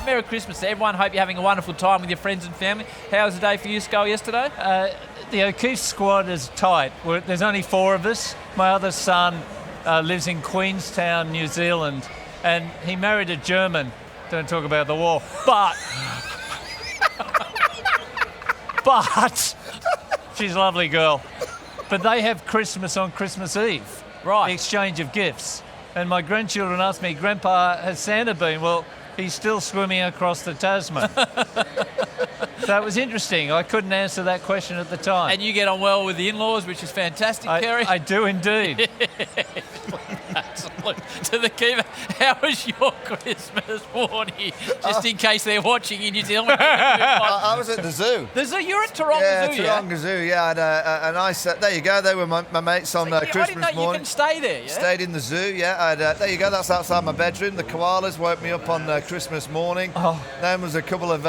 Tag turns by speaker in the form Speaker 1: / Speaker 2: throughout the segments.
Speaker 1: Merry Christmas to everyone. Hope you're having a wonderful time with your friends and family. How was the day for you, Skull, yesterday?
Speaker 2: The O'Keefe squad is tight. There's only 4 of us. My other son lives in Queenstown, New Zealand, and he married a German. Don't talk about the war. But she's a lovely girl. But they have Christmas on Christmas Eve.
Speaker 1: Right.
Speaker 2: The exchange of gifts. And my grandchildren asked me, Grandpa, has Santa been? Well, he's still swimming across the Tasman. So it was interesting. I couldn't answer that question at the time.
Speaker 1: And you get on well with the in-laws, which is fantastic, Kerry.
Speaker 2: I do indeed.
Speaker 1: Absolutely. To the keeper, how was your Christmas, Vaughany? Just in case they're watching in New Zealand.
Speaker 3: I was at the zoo.
Speaker 1: The zoo? You're at Taronga Zoo, yeah?
Speaker 3: Taronga Zoo, yeah. I had a nice... there you go. They were my mates on Christmas morning.
Speaker 1: I didn't know you can stay there, yeah?
Speaker 3: Stayed in the zoo, yeah. There you go. That's outside my bedroom. The koalas woke me up on Christmas morning. Oh. Then was a couple of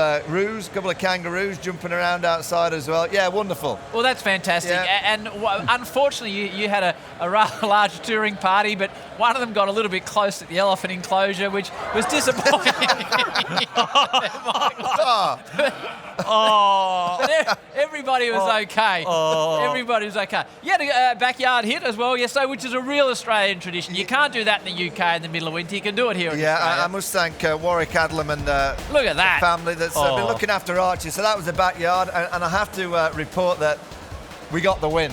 Speaker 3: kangaroos jumping around outside as well. Yeah, wonderful.
Speaker 1: Well, that's fantastic.
Speaker 3: Yeah.
Speaker 1: And unfortunately, you had a rather large touring party, but one of them got a little bit close at the elephant enclosure, which was disappointing. But everybody was okay. Everybody was okay. You had a backyard hit as well yesterday, which is a real Australian tradition. You can't do that in the UK in the middle of winter. You can do it here in Australia.
Speaker 3: I must thank Warwick Adlam and
Speaker 1: look at that.
Speaker 3: the family that's been looking after Archie. So that was the backyard, and I have to report that we got the win.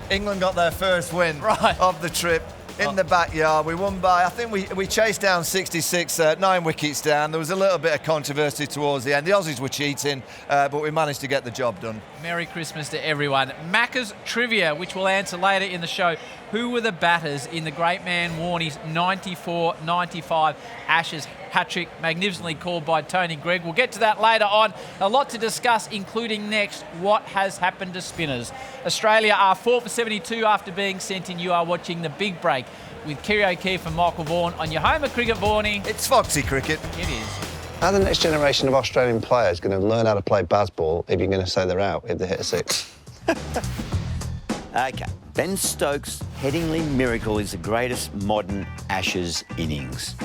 Speaker 3: England got their first win of the trip. In the backyard, we won by, I think we chased down 66, 9 wickets down. There was a little bit of controversy towards the end. The Aussies were cheating, but we managed to get the job done.
Speaker 1: Merry Christmas to everyone. Macca's Trivia, which we'll answer later in the show. Who were the batters in the great man Vaughany's 94-95 Ashes hat-trick, magnificently called by Tony Gregg? We'll get to that later on. A lot to discuss, including next, what has happened to spinners. Australia are 4 for 72 after being sent in. You are watching The Big Break with Kerry O'Keefe and Michael Vaughan on your home of cricket, Vaughany.
Speaker 3: It's Foxy cricket.
Speaker 1: It is.
Speaker 4: How the next generation of Australian players going to learn how to play baseball if you're going to say they're out if they hit a 6?
Speaker 5: OK. Ben Stokes' Headingley miracle is the greatest modern Ashes innings.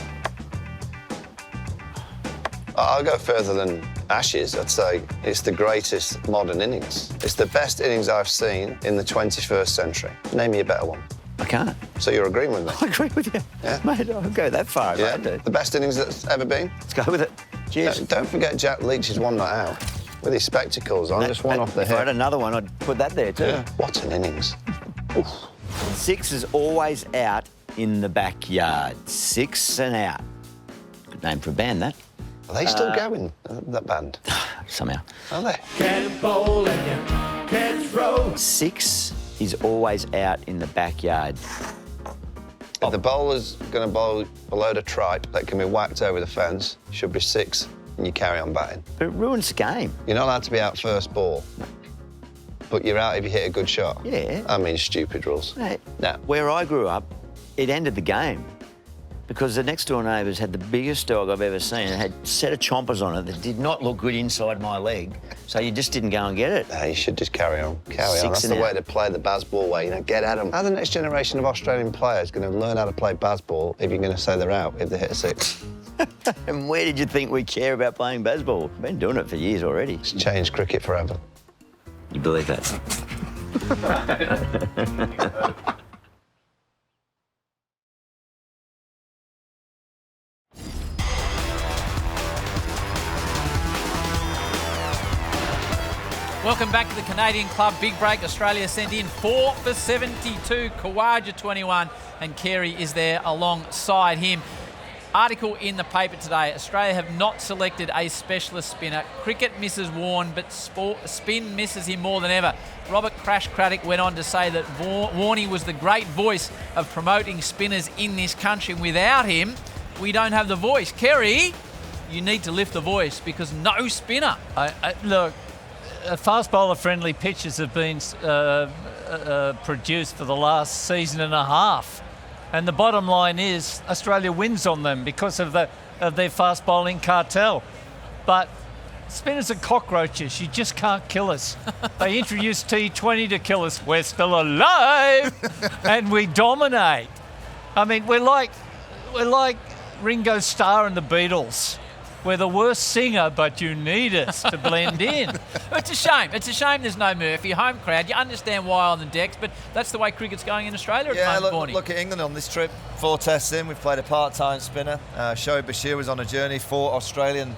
Speaker 4: I'll go further than Ashes. I'd say it's the greatest modern innings. It's the best innings I've seen in the 21st century. Name me a better one.
Speaker 5: I can't.
Speaker 4: So you're agreeing with me?
Speaker 5: I agree with you.
Speaker 4: Yeah.
Speaker 5: Mate, I'll go that far.
Speaker 4: Yeah.
Speaker 5: Mate.
Speaker 4: The best innings that's ever been?
Speaker 5: Let's go with it. Cheers.
Speaker 4: Don't forget Jack Leach's one not out. With his spectacles on, just one off the
Speaker 5: If
Speaker 4: hip.
Speaker 5: I had another one, I'd put that there too.
Speaker 4: Yeah. What an innings. Oof.
Speaker 5: 6 is always out in the backyard. 6 and out. Good name for a band, that.
Speaker 4: Are they still going, that band?
Speaker 5: Somehow.
Speaker 4: Are they?
Speaker 6: Can't bowl and you can't throw.
Speaker 5: 6 is always out in the backyard.
Speaker 4: If the bowler's going to bowl a load of tripe that can be whacked over the fence, should be 6, and you carry on batting.
Speaker 5: But it ruins the game.
Speaker 4: You're not allowed to be out first ball, but you're out if you hit a good shot.
Speaker 5: Yeah.
Speaker 4: I mean, stupid rules.
Speaker 5: Mate,
Speaker 4: No.
Speaker 5: where I grew up, it ended the game because the next door neighbours had the biggest dog I've ever seen. It had a set of chompers on it that did not look good inside my leg, so you just didn't go and get it.
Speaker 4: No, you should just carry on. Carry on.
Speaker 5: 6
Speaker 4: That's
Speaker 5: and
Speaker 4: the way
Speaker 5: out.
Speaker 4: to play the baseball way, get at them. How the next generation of Australian players going to learn how to play baseball if you're going to say they're out if they hit a 6?
Speaker 5: And where did you think we care about playing baseball? We've been doing it for years already.
Speaker 4: It's changed cricket forever.
Speaker 5: You believe that?
Speaker 1: Welcome back to the Canadian Club Big Break. Australia sent in 4 for 72. Kawaja 21, and Carey is there alongside him. Article in the paper today: Australia have not selected a specialist spinner. Cricket misses Warne, but spin misses him more than ever. Robert Crash Craddock went on to say that Vaughany was the great voice of promoting spinners in this country. Without him, we don't have the voice. Kerry, you need to lift the voice because no spinner.
Speaker 2: Look, fast bowler-friendly pitches have been produced for the last season and a half. And the bottom line is Australia wins on them because of their fast bowling cartel. But spinners are cockroaches. You just can't kill us. They introduced T20 to kill us. We're still alive and we dominate. I mean, we're like Ringo Starr and the Beatles. We're the worst singer, but you need us to blend in.
Speaker 1: It's a shame. It's a shame there's no Murphy. Home crowd. You understand why on the decks, but that's the way cricket's going in Australia at the moment, Vaughany.
Speaker 3: Look at England on this trip. 4 tests in. We've played a part-time spinner. Shoaib Bashir was on a journey for Australian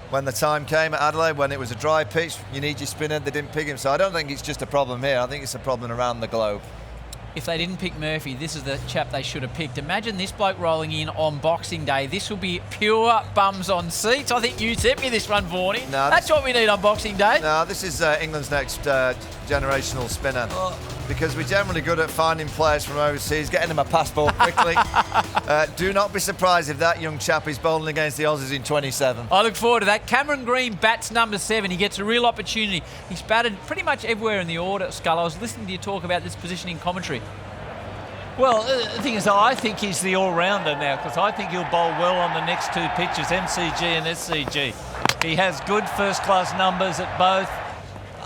Speaker 3: when the time came at Adelaide, when it was a dry pitch. You need your spinner. They didn't pick him. So I don't think it's just a problem here. I think it's a problem around the globe.
Speaker 1: If they didn't pick Murphy, this is the chap they should have picked. Imagine this bloke rolling in on Boxing Day. This will be pure bums on seats. I think you sent me this one, Vaughany.
Speaker 3: No,
Speaker 1: that's what we need on Boxing Day.
Speaker 3: No, this is England's next generational spinner. Because we're generally good at finding players from overseas, getting them a passport quickly. Do not be surprised if that young chap is bowling against the Aussies in 27.
Speaker 1: I look forward to that. Cameron Green bats number 7. He gets a real opportunity. He's batted pretty much everywhere in the order, Scull. I was listening to you talk about this position in commentary.
Speaker 2: Well, the thing is, I think he's the all-rounder now, because I think he'll bowl well on the next 2 pitches, MCG and SCG. He has good first-class numbers at both.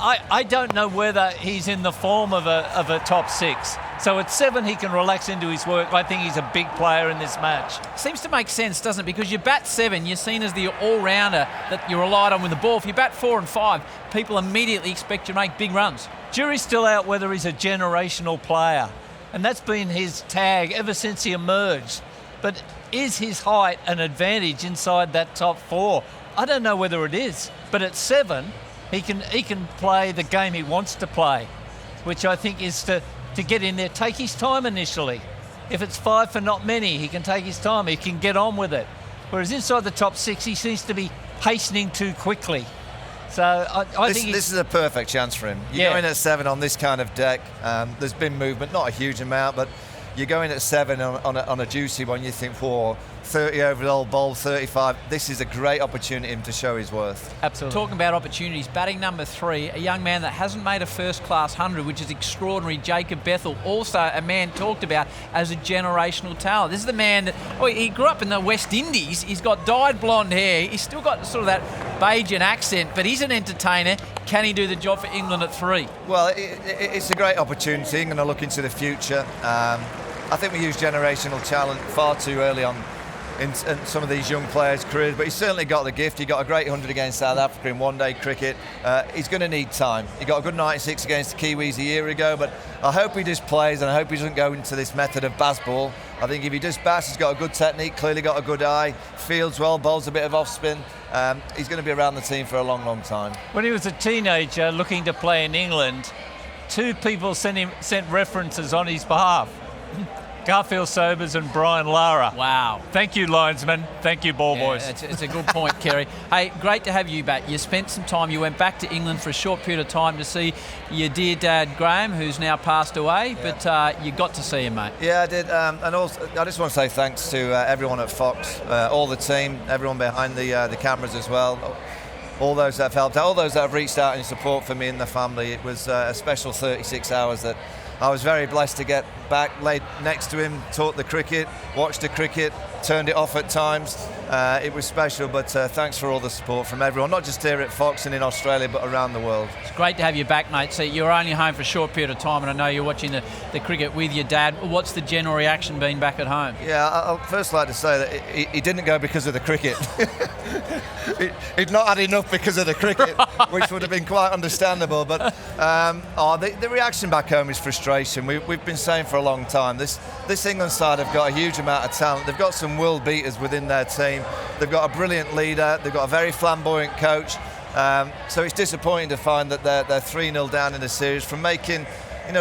Speaker 2: I don't know whether he's in the form of a top 6. So at 7, he can relax into his work. I think he's a big player in this match.
Speaker 1: Seems to make sense, doesn't it? Because you bat 7, you're seen as the all-rounder that you relied on with the ball. If you bat 4 and 5, people immediately expect you to make big runs.
Speaker 2: Jury's still out whether he's a generational player. And that's been his tag ever since he emerged. But is his height an advantage inside that top 4? I don't know whether it is. But at 7... He can play the game he wants to play, which I think is to get in there, take his time initially. If it's 5 for not many, he can take his time. He can get on with it. Whereas inside the top 6, he seems to be hastening too quickly. So I think
Speaker 3: this is a perfect chance for him. You go in at 7 on this kind of deck. There's been movement, not a huge amount, but you go in at 7 on a juicy one. You think, 30 over the old bowl, 35. This is a great opportunity for him to show his worth.
Speaker 1: Absolutely. Talking about opportunities, batting number 3, a young man that hasn't made a first-class 100, which is extraordinary, Jacob Bethel. Also a man talked about as a generational talent. This is the man that, he grew up in the West Indies. He's got dyed blonde hair. He's still got sort of that Bajan accent, but he's an entertainer. Can he do the job for England at 3?
Speaker 3: Well, it's a great opportunity. England are looking to the future. I think we use generational talent far too early on in some of these young players' careers, but he's certainly got the gift. He got a great 100 against South Africa in one-day cricket. He's going to need time. He got a good 96 against the Kiwis a year ago, but I hope he just plays, and I hope he doesn't go into this method of baseball. I think if he just bats, he's got a good technique, clearly got a good eye, fields well, bowls a bit of off-spin. He's going to be around the team for a long, long time.
Speaker 2: When he was a teenager looking to play in England, 2 people sent references on his behalf. Garfield Sobers and Brian Lara.
Speaker 1: Wow.
Speaker 2: Thank you, linesman. Thank you, ball boys.
Speaker 1: It's a good point, Kerry. Hey, great to have you back. You spent some time, you went back to England for a short period of time to see your dear dad, Graham, who's now passed away, but you got to see him, mate.
Speaker 3: Yeah, I did. And also, I just want to say thanks to everyone at Fox, all the team, everyone behind the cameras as well. All those that have helped out, all those that have reached out in support for me and the family. It was a special 36 hours that I was very blessed to get back, laid next to him, taught the cricket, watched the cricket, turned it off at times. It was special, but thanks for all the support from everyone, not just here at Fox and in Australia, but around the world.
Speaker 1: It's great to have you back, mate. So you're only home for a short period of time, and I know you're watching the cricket with your dad. What's the general reaction been back at home?
Speaker 3: Yeah, I'd first like to say that he didn't go because of the cricket. He'd not had enough because of the cricket, which would have been quite understandable. But the reaction back home is frustration. We've been saying for a long time, this England side have got a huge amount of talent. They've got some world beaters within their team. They've got a brilliant leader. They've got a very flamboyant coach. So it's disappointing to find that they're 3-0 down in the series from making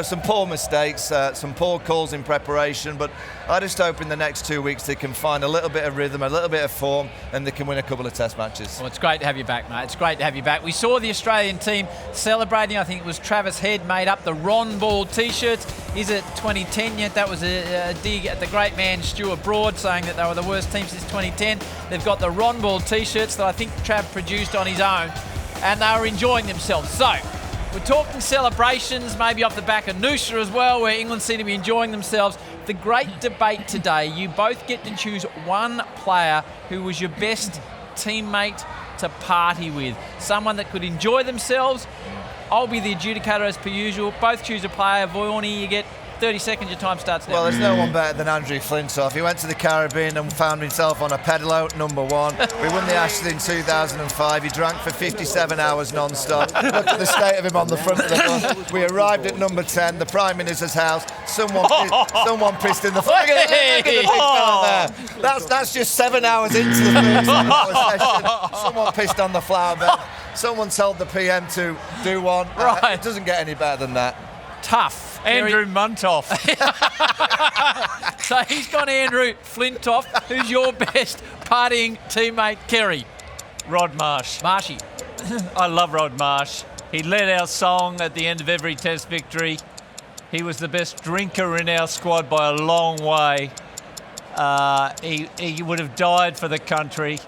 Speaker 3: some poor mistakes, some poor calls in preparation, but I just hope in the next 2 weeks they can find a little bit of rhythm, a little bit of form, and they can win a couple of test matches.
Speaker 1: Well, it's great to have you back, mate. It's great to have you back. We saw the Australian team celebrating. I think it was Travis Head made up the Ron Ball T-shirts. Is it 2010 yet? That was a dig at the great man Stuart Broad, saying that they were the worst team since 2010. They've got the Ron Ball T-shirts that I think Trav produced on his own, and they were enjoying themselves. So we're talking celebrations, maybe off the back of Noosa as well, where England seem to be enjoying themselves. The great debate today, you both get to choose one player who was your best teammate to party with. Someone that could enjoy themselves. I'll be the adjudicator as per usual. Both choose a player. Vaughany, you get 30 seconds, your time starts now.
Speaker 3: Well, there's no one better than Andrew Flintoff. He went to the Caribbean and found himself on a pedalo, #1. We won the Ashes in 2005. He drank for 57 hours non-stop. Look at the state of him on the front of the bus. We arrived at #10, the Prime Minister's house. Someone pissed in the flag. Look at the big fella there. That's just 7 hours into the first hour session. Someone pissed on the flower bed. Someone told the PM to do one.
Speaker 1: Right.
Speaker 3: It doesn't get any better than that.
Speaker 1: Tough.
Speaker 2: Andrew Muntoff.
Speaker 1: So he's gone Andrew Flintoff. Who's your best partying teammate, Kerry?
Speaker 2: Rod Marsh.
Speaker 1: Marshy.
Speaker 2: I love Rod Marsh. He led our song at the end of every Test victory. He was the best drinker in our squad by a long way. He would have died for the country.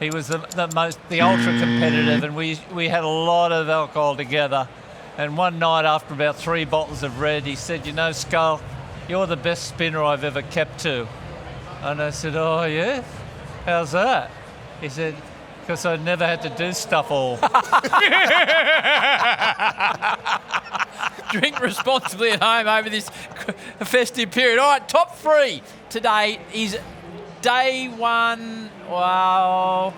Speaker 2: He was the ultra competitive, and we had a lot of alcohol together. And one night, after about 3 bottles of red, he said, "You know, Skull, you're the best spinner I've ever kept to." And I said, "Oh, yeah? How's that?" He said, "Because I never had to do stuff all."
Speaker 1: Drink responsibly at home over this festive period. All right, top 3 today is day 1. Well,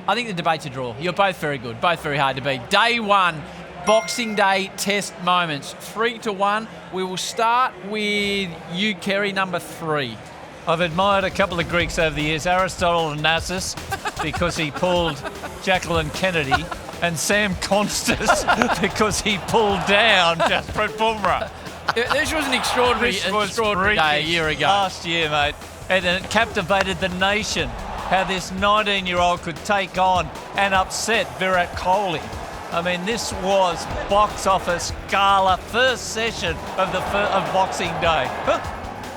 Speaker 1: I think the debate's a draw. You're both very good, both very hard to beat. Day 1, Boxing Day Test moments, 3-1. We will start with you, Kerry, number 3.
Speaker 2: I've admired a couple of Greeks over the years, Aristotle and Nassus, because he pulled Jacqueline Kennedy, and Sam Constas because he pulled down Jasprit Bumrah.
Speaker 1: This was an extraordinary day a year ago.
Speaker 2: Last year, mate. And it captivated the nation how this 19-year-old could take on and upset Virat Kohli. I mean, this was box office gala first session of Boxing Day.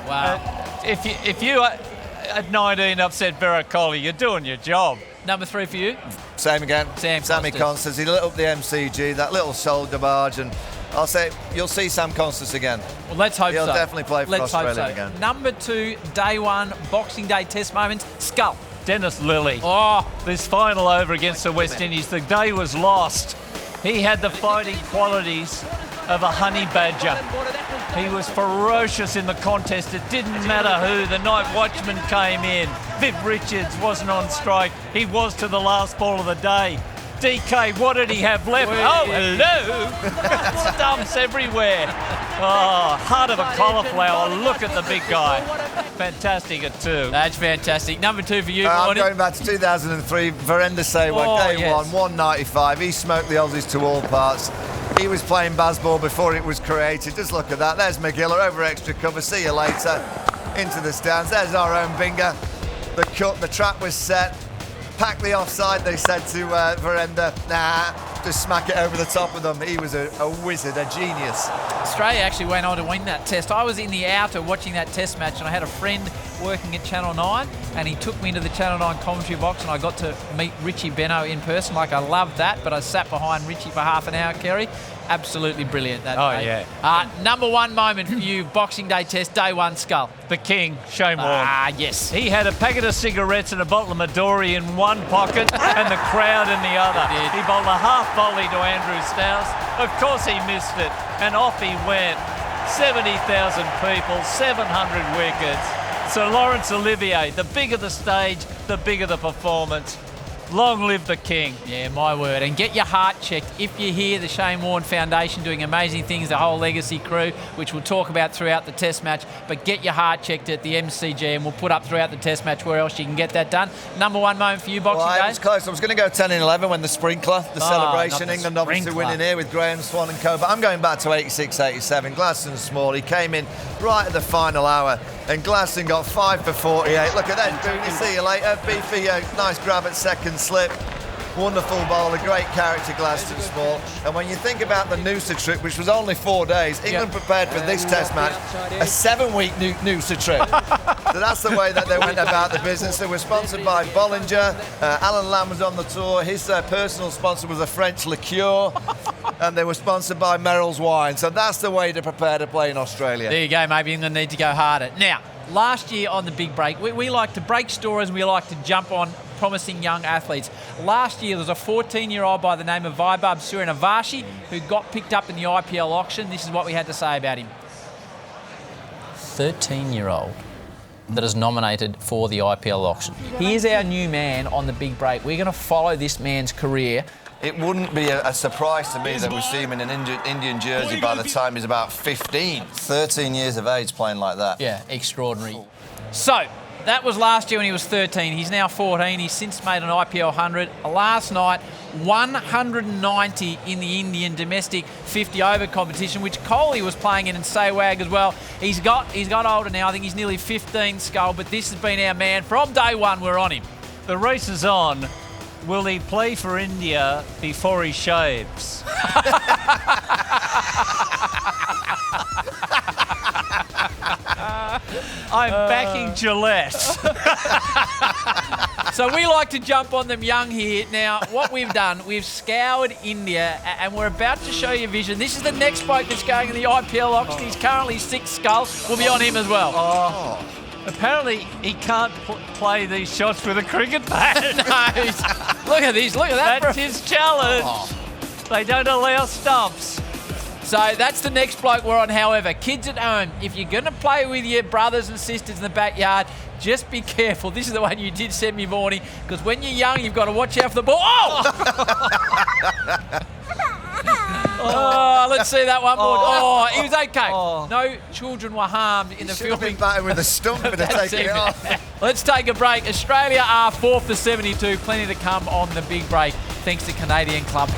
Speaker 1: Wow.
Speaker 2: If you at 19 upset Virat Kohli, you're doing your job.
Speaker 1: Number 3 for you?
Speaker 3: Same again.
Speaker 1: Sammy
Speaker 3: Constas. He lit up the MCG, that little shoulder barge, and I'll say you'll see Sam Constas again.
Speaker 1: Well, let's hope
Speaker 3: He'll
Speaker 1: so.
Speaker 3: definitely play for Australia again.
Speaker 1: Number 2, day 1, Boxing Day Test moments, Skull.
Speaker 2: Dennis Lilly.
Speaker 1: Oh,
Speaker 2: This final over against the West Indies, the day was lost. He had the fighting qualities of a honey badger. He was ferocious in the contest. It didn't matter who. The night watchman came in. Viv Richards wasn't on strike. He was to the last ball of the day. DK, what did he have left? Oh, hello! Stumps everywhere. Oh, heart of a cauliflower. Look at the big guy. Fantastic at 2.
Speaker 1: That's fantastic. Number 2 for you,
Speaker 3: I'm
Speaker 1: Vaughany.
Speaker 3: going back to 2003. Virender Sehwag, day 1, 195. He smoked the Aussies to all parts. He was playing baseball before it was created. Just look at that. There's McGillar over extra cover. See you later. Into the stands. There's our own Binger. The cut, the trap was set. Pack the offside, they said to Virender. Nah, just smack it over the top of them. He was a wizard, a genius.
Speaker 1: Australia actually went on to win that test. I was in the outer watching that test match, and I had a friend working at Channel 9, and he took me into the Channel 9 commentary box, and I got to meet Richie Benaud in person. Like, I loved that, but I sat behind Richie for half an hour, Kerry. Absolutely brilliant that day.
Speaker 2: Yeah.
Speaker 1: Number 1 moment for you, Boxing Day Test, day 1, Skull.
Speaker 2: The king, Shane Warne.
Speaker 1: Ah, yes.
Speaker 2: He had a packet of cigarettes and a bottle of Midori in one pocket and the crowd in the other. He bowled a half volley to Andrew Stouse. Of course he missed it, and off he went. 70,000 people, 700 wickets. Sir Lawrence Olivier, the bigger the stage, the bigger the performance. Long live the king.
Speaker 1: Yeah, my word. And get your heart checked if you hear the Shane Warne Foundation doing amazing things, the whole legacy crew, which we'll talk about throughout the test match. But get your heart checked at the MCG, and we'll put up throughout the test match where else you can get that done. Number 1 moment for you, Boxing Day?
Speaker 3: It was close. I was going to go 10 and 11 when the sprinkler, the celebration.
Speaker 1: not the
Speaker 3: England obviously
Speaker 1: sprinkler.
Speaker 3: winning here with Graham, Swan and co. But I'm going back to 86, 87. Gladstone Small, he came in right at the final hour, and Gladstone got 5 for 48. Look at that, Dooney. See you later. Beefy, nice grab at second slip. Wonderful bowler, great character, Gladstone Small. And when you think about the Noosa trip, which was only 4 days, England prepared for this test match a 7-week Noosa trip. So that's the way that they went about the business. They were sponsored by Bollinger. Alan Lamb was on the tour. His personal sponsor was a French liqueur. And they were sponsored by Merrill's Wine. So that's the way to prepare to play in Australia.
Speaker 1: There you go, maybe England need to go harder. Now, last year on the big break, we like to break stories, and we like to jump on promising young athletes. Last year, there was a 14-year-old by the name of Vaibhav Srinivasi who got picked up in the IPL auction. This is what we had to say about him. 13-year-old that is nominated for the IPL auction. He is our new man on the big break. We're going to follow this man's career.
Speaker 3: It wouldn't be a surprise to me that we see him in an Indian jersey by the time he's about 15. 13 years of age playing like that.
Speaker 1: Yeah, extraordinary. So, that was last year when he was 13. He's now 14. He's since made an IPL 100. Last night, 190 in the Indian domestic 50-over competition, which Kohli was playing in Sehwag as well. He's got older now. I think he's nearly 15, Skull, but this has been our man. From day one, we're on him.
Speaker 2: The race is on. Will he play for India before he shaves? I'm backing Gillette.
Speaker 1: So we like to jump on them young here. Now, what we've done, we've scoured India and we're about to show you vision. This is the next bloke that's going in the IPL auction. He's currently 6, Skull. We'll be on him as well.
Speaker 2: Apparently, he can't play these shots with a cricket bat.
Speaker 1: No, look at this. Look at that.
Speaker 2: That's his challenge. They don't allow stumps.
Speaker 1: So that's the next bloke we're on. However, kids at home, if you're going to play with your brothers and sisters in the backyard, just be careful. This is the one you did send me, Vaughany, because when you're young, you've got to watch out for the ball. Oh! Let's see that one more. Oh, he was okay. No children were harmed in the filming.
Speaker 3: Batted with a stump and taking it off.
Speaker 1: Let's take a break. Australia are 4 for 72. Plenty to come on the big break, thanks to Canadian Club.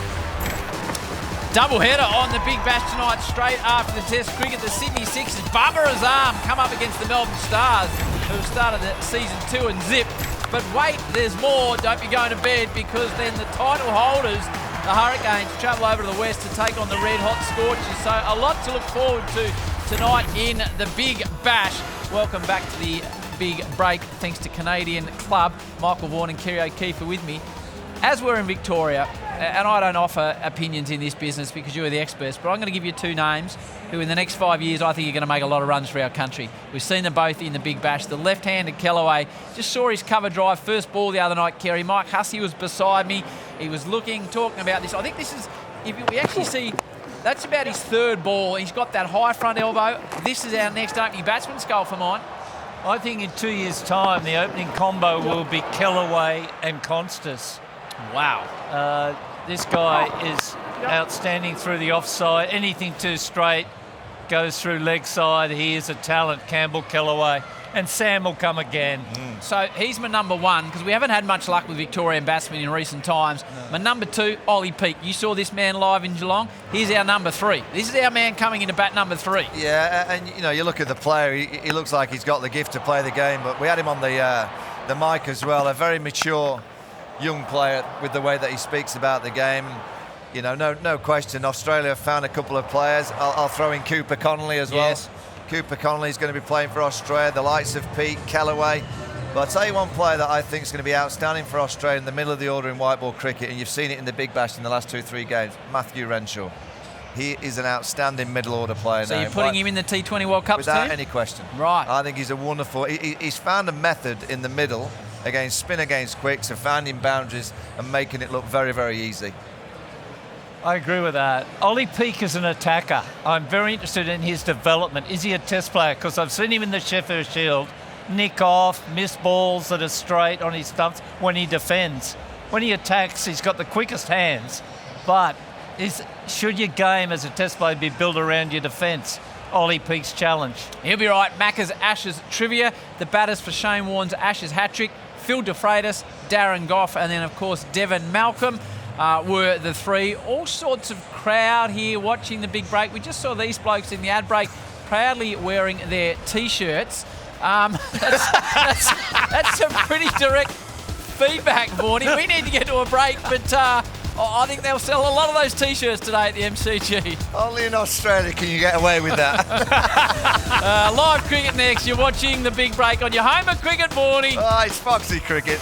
Speaker 1: Double header on the Big Bash tonight, straight after the Test cricket. The Sydney Sixers, Babar Azam, come up against the Melbourne Stars, who have started the season 2 and zip. But wait, there's more. Don't be going to bed, because then the title holders, the Hurricanes, travel over to the west to take on the red hot Scorchers. So a lot to look forward to tonight in the Big Bash. Welcome back to the big break, thanks to Canadian Club. Michael Vaughan and Kerry O'Keefe are with me. As we're in Victoria, and I don't offer opinions in this business because you are the experts, but I'm going to give you 2 names who in the next 5 years I think are going to make a lot of runs for our country. We've seen them both in the Big Bash. The left-handed Kellaway, just saw his cover drive, first ball the other night, Kerry. Mike Hussey was beside me. He was talking about this. I think this is, if we actually see, that's about his 3rd ball. He's got that high front elbow. This is our next opening batsman, Skull, for mine.
Speaker 2: I think in 2 years' time, the opening combo will be Kellaway and Constas.
Speaker 1: Wow.
Speaker 2: This guy is outstanding through the offside. Anything too straight goes through leg side. He is a talent, Campbell Kellaway. And Sam will come again.
Speaker 1: So he's my number 1, because we haven't had much luck with Victorian batsmen in recent times. No. My number 2, Ollie Peake. You saw this man live in Geelong. He's our number 3. This is our man coming into bat number 3.
Speaker 3: Yeah, and you look at the player. He looks like he's got the gift to play the game. But we had him on the mic as well. A very mature young player with the way that he speaks about the game. No question. Australia have found a couple of players. I'll throw in Cooper Connolly as well.
Speaker 1: Yes.
Speaker 3: Cooper Connolly's going to be playing for Australia, the likes of Pete, Kellaway. But I'll tell you one player that I think is going to be outstanding for Australia in the middle of the order in white ball cricket, and you've seen it in the Big Bash in the last 2-3 games, Matthew Renshaw. He is an outstanding middle order player now.
Speaker 1: So you're putting him in the T20 World Cups
Speaker 3: without
Speaker 1: team?
Speaker 3: any question.
Speaker 1: Right.
Speaker 3: I think he's a wonderful... He's found a method in the middle against spin against quicks and finding boundaries and making it look very, very easy.
Speaker 2: I agree with that. Ollie Peake is an attacker. I'm very interested in his development. Is he a test player? Because I've seen him in the Sheffield Shield nick off, miss balls that are straight on his stumps when he defends. When he attacks, he's got the quickest hands. But should your game as a test player be built around your defence? Ollie Peake's challenge.
Speaker 1: He'll be right. Macca's Ashes trivia. The batters for Shane Warne's Ashes hat-trick. Phil DeFreitas, Darren Goff, and then, of course, Devon Malcolm were the 3. All sorts of crowd here watching the big break. We just saw these blokes in the ad break proudly wearing their T-shirts. That's some pretty direct feedback, Vaughany. We need to get to a break, but I think they'll sell a lot of those T-shirts today at the MCG.
Speaker 3: Only in Australia can you get away with that.
Speaker 1: Live cricket next. You're watching the big break on your home of cricket, Vaughany.
Speaker 3: Oh, it's Foxy Cricket.